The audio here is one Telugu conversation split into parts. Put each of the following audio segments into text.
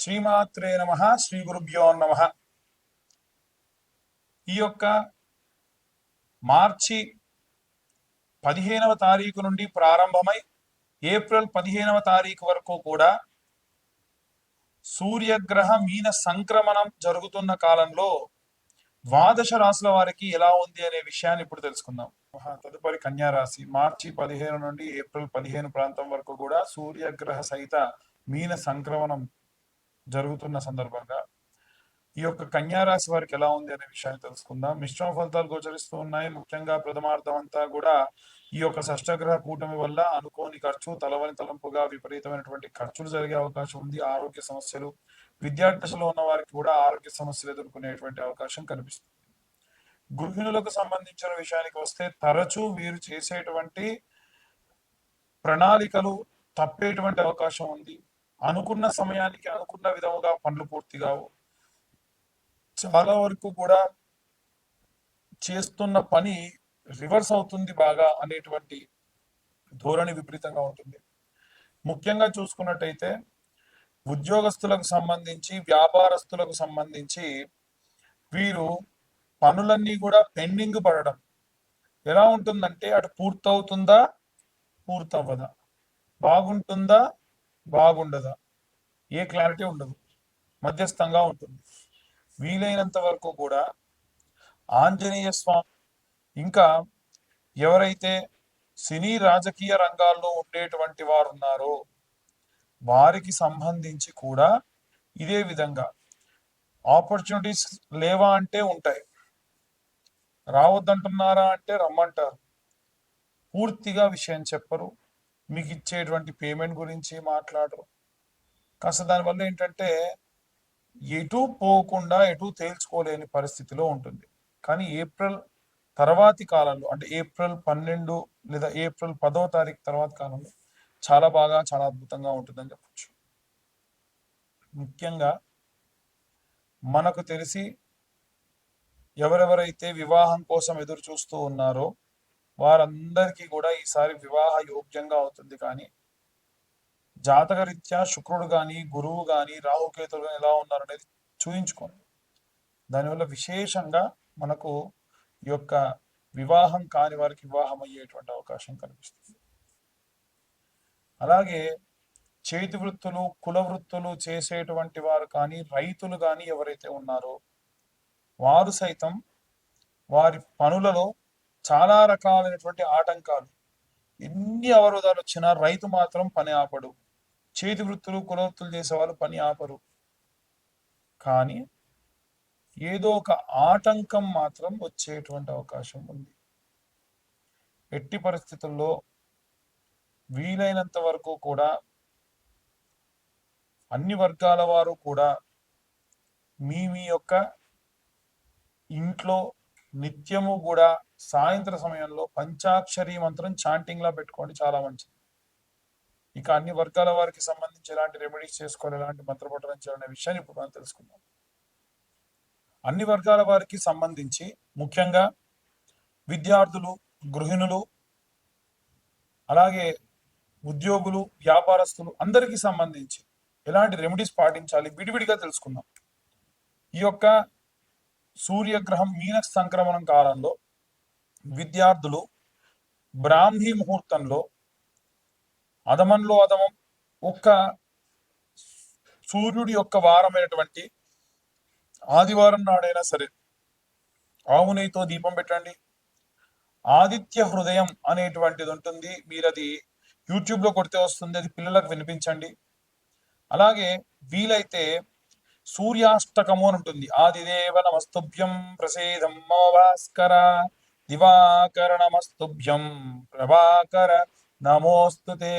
శ్రీమాత్రే నమః. శ్రీ గురుభ్యో నమః. ఈ యొక్క మార్చి 15వ తారీఖు నుండి ప్రారంభమై ఏప్రిల్ 15వ తారీఖు వరకు కూడా సూర్యగ్రహ మీన సంక్రమణం జరుగుతున్న కాలంలో ద్వాదశ రాశుల వారికి ఎలా ఉంది అనే విషయాన్ని ఇప్పుడు తెలుసుకుందాం. తదుపరి కన్యా రాశి మార్చి 15 నుండి ఏప్రిల్ 15 ప్రాంతం వరకు కూడా సూర్యగ్రహ సహిత మీన సంక్రమణం జరుగుతున్న సందర్భంగా ఈ యొక్క కన్యా రాశి వారికి ఎలా ఉంది అనే విషయాన్ని తెలుసుకుందాం. మిశ్రమ ఫలితాలు గోచరిస్తూ ఉన్నాయి. ముఖ్యంగా ప్రథమార్థం అంతా కూడా ఈ యొక్క షష్టగ్రహ కూటమి వల్ల అనుకోని ఖర్చు, తలవని తలంపుగా విపరీతమైనటువంటి ఖర్చులు జరిగే అవకాశం ఉంది. ఆరోగ్య సమస్యలు, విద్యార్థి దశలో ఉన్న వారికి కూడా ఆరోగ్య సమస్యలు ఎదుర్కొనేటువంటి అవకాశం కనిపిస్తుంది. గృహిణులకు సంబంధించిన విషయానికి వస్తే తరచూ వీరు చేసేటువంటి ప్రణాళికలు తప్పేటువంటి అవకాశం ఉంది. అనుకున్న సమయానికి అనుకున్న విధముగా పనులు పూర్తి కావు. చాలా వరకు కూడా చేస్తున్న పని రివర్స్ అవుతుంది బాగా అనేటువంటి ధోరణి విపరీతంగా ఉంటుంది. ముఖ్యంగా చూసుకున్నట్టయితే ఉద్యోగస్తులకు సంబంధించి, వ్యాపారస్తులకు సంబంధించి వీరు పనులన్నీ కూడా పెండింగ్ పడడం ఎలా ఉంటుందంటే, అటు పూర్తవుతుందా పూర్తవ్వదా, బాగుంటుందా బాగుండదా, ఏ క్లారిటీ ఉండదు, మధ్యస్థంగా ఉంటుంది. వీలైనంత వరకు కూడా ఆంజనేయ స్వామి, ఇంకా ఎవరైతే సినీ రాజకీయ రంగాల్లో ఉండేటువంటి వారు ఉన్నారో వారికి సంబంధించి కూడా ఇదే విధంగా ఆపర్చునిటీస్ లేవా అంటే ఉంటాయి, రావద్దంటున్నారా అంటే రమ్మంటారు, పూర్తిగా విషయం చెప్పరు, మీకు ఇచ్చేటువంటి పేమెంట్ గురించి మాట్లాడరు. కాస్త దానివల్ల ఏంటంటే ఎటు పోకుండా ఎటు తేల్చుకోలేని పరిస్థితిలో ఉంటుంది. కానీ ఏప్రిల్ తర్వాతి కాలంలో, అంటే ఏప్రిల్ 12 లేదా ఏప్రిల్ 10వ తారీఖు తర్వాత కాలంలో చాలా బాగా, చాలా అద్భుతంగా ఉంటుందని చెప్పచ్చు. ముఖ్యంగా మనకు తెలిసి ఎవరెవరైతే వివాహం కోసం ఎదురు చూస్తూ ఉన్నారో వారందరికీ కూడా ఈసారి వివాహ యోగ్యంగా అవుతుంది. కానీ జాతకరీత్యా శుక్రుడు కానీ, గురువు కానీ, రాహుకేతులు కానీ ఎలా ఉన్నారు అనేది చూయించుకోండి. దానివల్ల విశేషంగా మనకు ఈ యొక్క వివాహం కాని వారికి వివాహం అయ్యేటువంటి అవకాశం కనిపిస్తుంది. అలాగే చేతి వృత్తులు, కుల వృత్తులు చేసేటువంటి వారు కానీ, రైతులు కానీ ఎవరైతే ఉన్నారో వారు సైతం వారి పనులలో చాలా రకాలైనటువంటి ఆటంకాలు, ఎన్ని అవరోధాలు వచ్చినా రైతు మాత్రం పని ఆపడు. చేతి వృత్తులు, కుల వృత్తులు చేసే వాళ్ళు పని ఆపరు. కానీ ఏదో ఒక ఆటంకం మాత్రం వచ్చేటువంటి అవకాశం ఉంది. ఎట్టి పరిస్థితుల్లో వీలైనంత వరకు కూడా అన్ని వర్గాల వారు కూడా మీ యొక్క ఇంట్లో నిత్యము కూడా సాయంత్ర సమయంలో పంచాక్షరి మంత్రం చాంటింగ్ లా పెట్టుకోండి, చాలా మంచిది. ఇక అన్ని వర్గాల వారికి సంబంధించి ఎలాంటి రెమెడీస్ చేసుకోవాలి, ఎలాంటి మంత్రపఠనం చేయాలనే విషయాన్ని ఇప్పుడు మనం తెలుసుకుందాం. అన్ని వర్గాల వారికి సంబంధించి ముఖ్యంగా విద్యార్థులు, గృహిణులు, అలాగే ఉద్యోగులు, వ్యాపారస్తులు అందరికీ సంబంధించి ఎలాంటి రెమెడీస్ పాటించాలి విడివిడిగా తెలుసుకుందాం. ఈ యొక్క సూర్యగ్రహం మీన సంక్రమణం కాలంలో విద్యార్థులు బ్రాహ్మీ ముహూర్తంలో అధమంలో అధమం ఒక్క సూర్యుడి యొక్క వారమైనటువంటి ఆదివారం నాడైనా సరే ఆవు నెయ్యితో దీపం పెట్టండి. ఆదిత్య హృదయం అనేటువంటిది ఉంటుంది, మీరు అది యూట్యూబ్ లో కొడితే వస్తుంది, అది పిల్లలకు వినిపించండి. అలాగే వీలైతే సూర్యాష్టకము అని ఉంటుంది. ఆదిదేవ నమస్తుభ్యం ప్రసేదం మమ భాస్కర, దివాకర నమస్తుభ్యం ప్రభాకర నమోస్తుతే.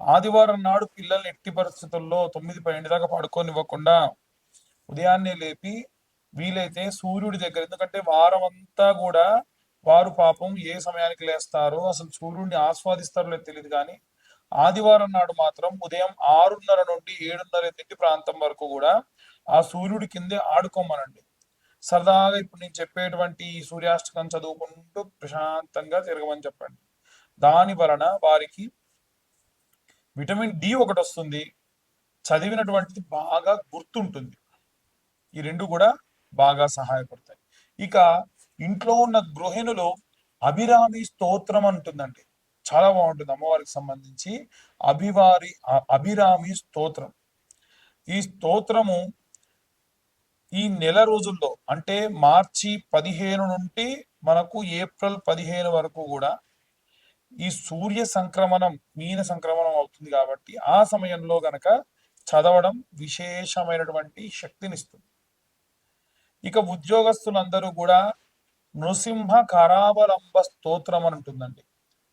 ఆదివారం నాడు పిల్లల్ని ఎట్టి పరిస్థితుల్లో 9-12 దాకా పడుకోనివ్వకుండా ఉదయాన్నే లేపి వీలైతే సూర్యుడి దగ్గర, ఎందుకంటే వారం అంతా కూడా వారు పాపం ఏ సమయానికి లేస్తారో, అసలు సూర్యుడిని ఆస్వాదిస్తారో లేదు తెలియదు, కానీ ఆదివారం నాడు మాత్రం ఉదయం 6:30 నుండి 7:30 ప్రాంతం వరకు కూడా ఆ సూర్యుడి కిందే ఆడుకోమనండి. సరదాగా ఇప్పుడు నేను చెప్పేటువంటి ఈ సూర్యాష్టకం చదువుకుంటూ ప్రశాంతంగా తిరగమని చెప్పండి. దాని వలన వారికి విటమిన్ డి ఒకటి వస్తుంది. చదివినటువంటిది బాగా గుర్తుంటుంది. ఈ రెండు కూడా బాగా సహాయపడతాయి. ఇక ఇంట్లో ఉన్న గృహిణులు అభిరామి స్తోత్రం అంటుందండి, చాలా బాగుంటుంది అమ్మవారికి సంబంధించి. అభిరామి స్తోత్రం. ఈ స్తోత్రము ఈ నెల రోజుల్లో అంటే మార్చి 15 నుండి మనకు ఏప్రిల్ 15 వరకు కూడా ఈ సూర్య సంక్రమణం మీన సంక్రమణం అవుతుంది కాబట్టి ఆ సమయంలో గనక చదవడం విశేషమైనటువంటి శక్తినిస్తుంది. ఇక ఉద్యోగస్తులందరూ కూడా నృసింహ కరావలంబ స్తోత్రం అని ఉంటుందండి,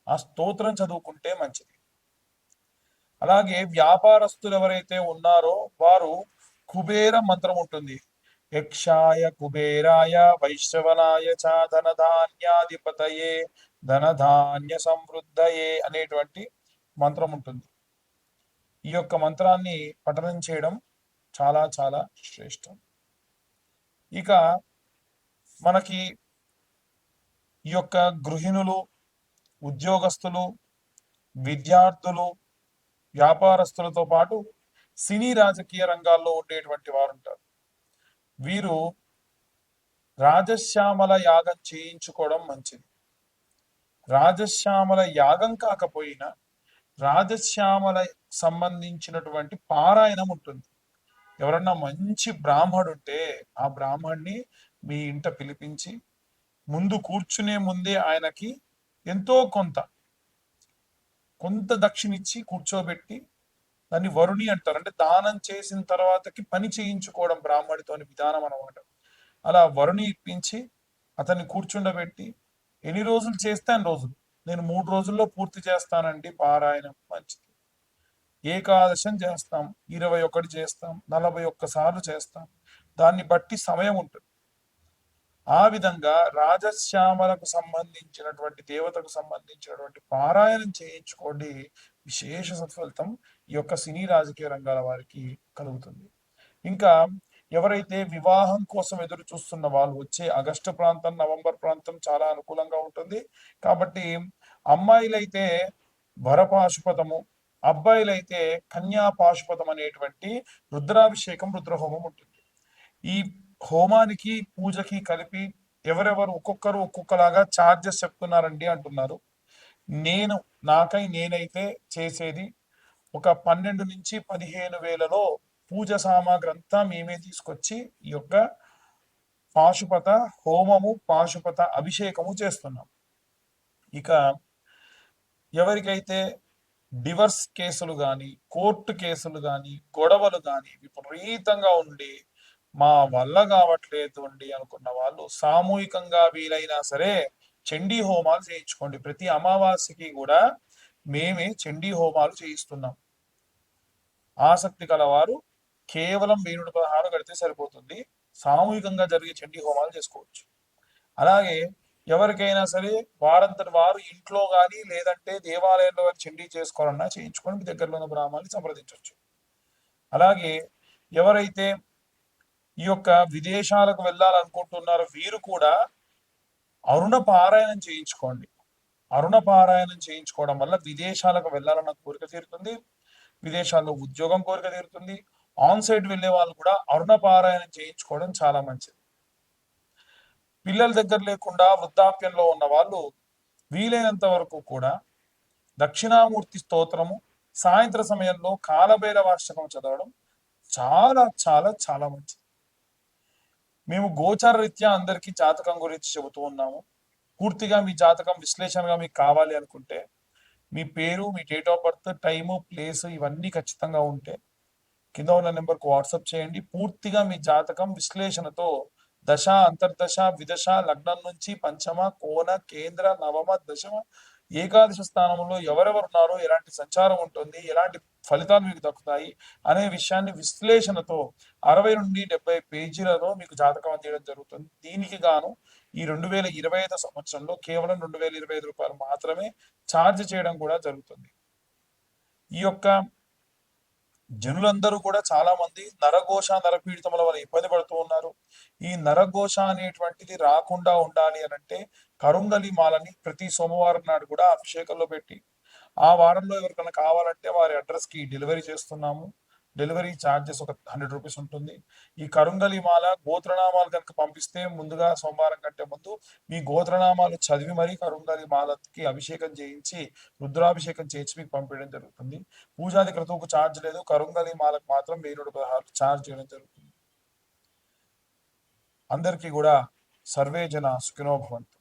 ఆ స్తోత్రం చదువుకుంటే మంచిది. అలాగే వ్యాపారస్తులు ఎవరైతే ఉన్నారో వారు కుబేర మంత్రం ఉంటుంది. యక్షాయ కుబేరాయ వైశ్రవణాయ చ ధనధాన్యాధిపతయే ధనధాన్య సమృద్ధయే అనేటువంటి మంత్రం ఉంటుంది. ఈ యొక్క మంత్రాన్ని పఠనం చేయడం చాలా చాలా శ్రేష్టం. ఇక మనకి ఈ యొక్క గృహిణులు, ఉద్యోగస్తులు, విద్యార్థులు, వ్యాపారస్తులతో పాటు సినీ రాజకీయ రంగాల్లో ఉండేటువంటి వారు ఉంటారు. వీరు రాజశ్యామల యాగం చేయించుకోవడం మంచిది. రాజశ్యామల యాగం కాకపోయినా రాజశ్యామల సంబంధించినటువంటి పారాయణం ఉంటుంది. ఎవరన్నా మంచి బ్రాహ్మడు ఉంటే ఆ బ్రాహ్మణ్ణి మీ ఇంట పిలిపించి ముందు కూర్చునే ముందే ఆయనకి ఎంతో కొంత దక్షిణిచ్చి కూర్చోబెట్టి, దాన్ని వరుణి అంటారు, అంటే దానం చేసిన తర్వాతకి పని చేయించుకోవడం బ్రాహ్మడితోని విధానం అనమాట. అలా వరుణి ఇప్పించి అతన్ని కూర్చుండబెట్టి ఎన్ని రోజులు చేస్తే అన్ని రోజులు, నేను 3 రోజుల్లో పూర్తి చేస్తానండి పారాయణం, మంచిది. ఏకాదశం చేస్తాం, 21 చేస్తాం, 41 సార్లు చేస్తాం, దాన్ని బట్టి సమయం ఉంటుంది. ఆ విధంగా రాజశ్యామలకు సంబంధించినటువంటి దేవతకు సంబంధించినటువంటి పారాయణం చేయించుకోండి, విశేష సత్ఫలితం ఈ యొక్క సినీ రాజకీయ రంగాల వారికి కలుగుతుంది. ఇంకా ఎవరైతే వివాహం కోసం ఎదురు చూస్తున్న వాళ్ళు వచ్చే ఆగస్టు ప్రాంతం, నవంబర్ ప్రాంతం చాలా అనుకూలంగా ఉంటుంది. కాబట్టి అమ్మాయిలైతే వరపాశుపతము, అబ్బాయిలైతే కన్యా పాశుపతం అనేటువంటి రుద్రాభిషేకం, రుద్రహోమం ఉంటుంది. ఈ హోమానికి పూజకి కలిపి ఎవరెవరు ఒక్కొక్కరు ఒక్కొక్కలాగా ఛార్జెస్ చెప్తున్నారండి అంటున్నారు. నేనైతే చేసేది ఒక 12 నుంచి 15 వేలలో పూజ సామాగ్రి అంతా మేమే తీసుకొచ్చి ఈ యొక్క పాశుపత హోమము, పాశుపత అభిషేకము చేస్తున్నాం. ఇక ఎవరికైతే డివర్స్ కేసులు కానీ, కోర్టు కేసులు కానీ, గొడవలు కానీ విపరీతంగా ఉండి మా వల్ల కావట్లేదు అండి అనుకున్న వాళ్ళు సామూహికంగా వీలైనా సరే చండీ హోమాలు చేయించుకోండి. ప్రతి అమావాస్యకి కూడా మేమే చండీ హోమాలు చేయిస్తున్నాం. ఆసక్తి కలవారు కేవలం 1016 కడితే సరిపోతుంది, సామూహికంగా జరిగే చండీ హోమాలు చేసుకోవచ్చు. అలాగే ఎవరికైనా సరే వారంతటి వారు ఇంట్లో కానీ లేదంటే దేవాలయంలో చండీ చేసుకోవాలన్నా చేయించుకొని మీ దగ్గరలో ఉన్న బ్రాహ్మణుని సంప్రదించవచ్చు. అలాగే ఎవరైతే ఈ యొక్క విదేశాలకు వెళ్ళాలనుకుంటున్నారో వీరు కూడా అరుణ పారాయణం చేయించుకోండి. అరుణ పారాయణం చేయించుకోవడం వల్ల విదేశాలకు వెళ్ళాలన్న కోరిక తీరుతుంది, విదేశాల్లో ఉద్యోగం కోరిక తీరుతుంది. ఆన్ సైట్ వెళ్ళే వాళ్ళు కూడా అరుణ పారాయణం చేయించుకోవడం చాలా మంచిది. పిల్లల దగ్గర లేకుండా వృద్ధాప్యంలో ఉన్న వాళ్ళు వీలైనంత వరకు కూడా దక్షిణామూర్తి స్తోత్రము, సాయంత్ర సమయంలో కాలభైరవ వార్షికం చదవడం చాలా చాలా చాలా మంచిది. మేము గోచార రీత్యా అందరికీ జాతకం గురించి చెబుతూ ఉన్నాము. పూర్తిగా మీ జాతకం విశ్లేషణగా మీకు కావాలి అనుకుంటే మీ పేరు, మీ date of birth, time, place ఇవన్నీ ఖచ్చితంగా ఉంటే కింద ఉన్న నెంబర్కు వాట్సాప్ చేయండి. పూర్తిగా మీ జాతకం విశ్లేషణతో దశ, అంతర్దశ, విదశ, లగ్నం నుంచి పంచమ, కోణ, కేంద్ర, నవమ, దశమ, ఏకాదశ స్థానంలో ఎవరెవరున్నారో, ఎలాంటి సంచారం ఉంటుంది, ఎలాంటి ఫలితాలు మీకు దక్కుతాయి అనే విషయాన్ని విశ్లేషణతో 60 నుండి 70 పేజీలలో మీకు జాతకం అందించడం జరుగుతుంది. దీనికి గాను ఈ 2025 సంవత్సరంలో కేవలం 2025 రూపాయలు మాత్రమే ఛార్జ్ చేయడం కూడా జరుగుతుంది. ఈ యొక్క జనులందరూ కూడా చాలా మంది నరఘోష, నరపీడితముల వల్ల ఇబ్బంది పడుతూ ఉన్నారు. ఈ నరఘోష అనేటువంటిది రాకుండా ఉండాలి అనంటే కరుంగలి మాలని ప్రతి సోమవారం నాడు కూడా అభిషేకంలో పెట్టి ఆ వారంలో ఎవరికైనా కావాలంటే వారి అడ్రస్ కి డెలివరీ చేస్తున్నాము. డెలివరీ ఛార్జెస్ ఒక 100 రూపీస్ ఉంటుంది. ఈ కరుంగలి మాల గోత్రనామాలు కనుక పంపిస్తే ముందుగా సోమవారం కంటే ముందు మీ గోత్రనామాలు చదివి మరీ కరుంగలి మాలకి అభిషేకం చేయించి రుద్రాభిషేకం చేయించి మీకు పంపించడం జరుగుతుంది. పూజాది క్రతువుకు ఛార్జ్ లేదు. కరుంగలి మాలకు మాత్రం 1116 ఛార్జ్ చేయడం జరుగుతుంది. అందరికీ కూడా సర్వే జన సుఖినో భవంతు.